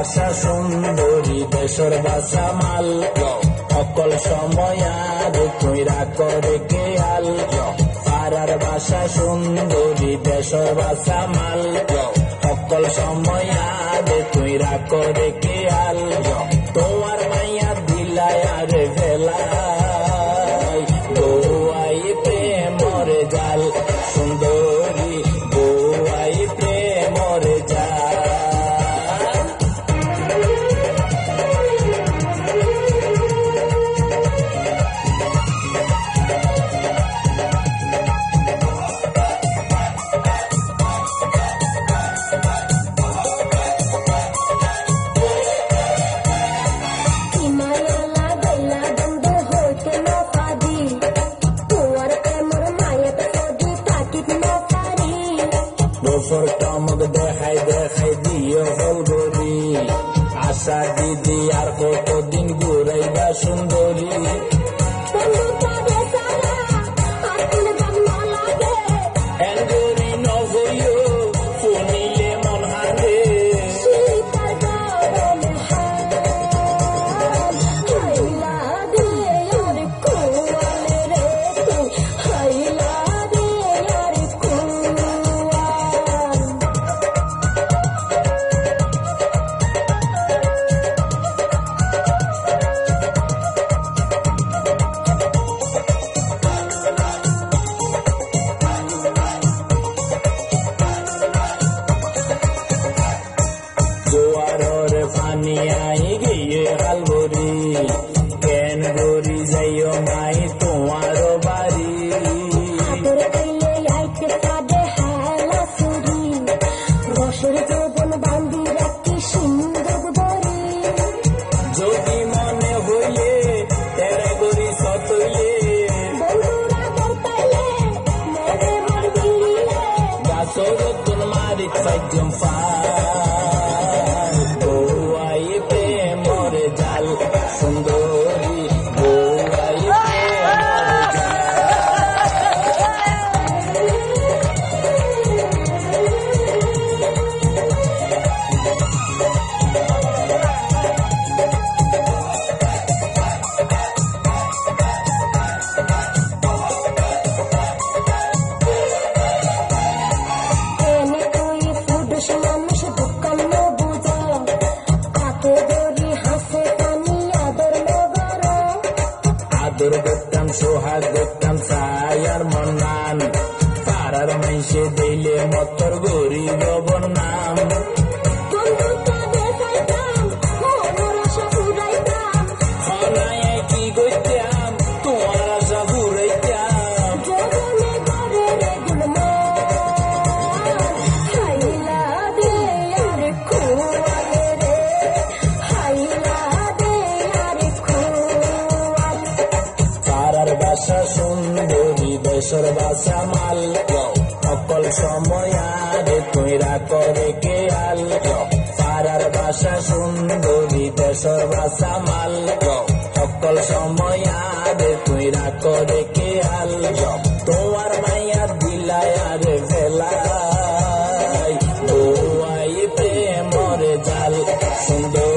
বাসা সুন্দরী দেশের বাসা মাল অকল সময় আর তুই করে খেয়াল পাড়ার বাসা সুন্দরী দেশের বাসা মাল অকল সময় আর তুই করে খেয়াল তোমার মাইয়া দিলায় আর ভেলায় বউয়াই প্রেমর জাল সুন্দরী বউয়াই প্রেমর জাল টমক দেখাই দেখাই দিও হলগরি আশা দিদি আর কতদিন ঘুরাইবা সুন্দরী পানি আই গিয়ে হালগরি কেন গরি যাইও মাই তোমার বাড়ি যদি মনে হইলে তেরা গরি সতইলে গাছর তোর মারিক পাইজম পা সুন্দরী বউয়াই আদর করতাম সোহাগ দেখতাম ছায়ার মনান পাড়ার মাইসে দিলে মতর গরিব বন্যাম কি করতাম তোমার আশা ঘুরাইতাম বাসা সুন্দরী দেশের বাসা মাল অকল সময় আর তুই করে খেয়াল পাড়ার বাসা সুন্দরী দেশের বাসা মাল অকল সময় আর তুই করে খেয়াল তোমার মাইয়া দিলায় আর ভেলায় বউয়াই প্রেমর জাল সুন্দর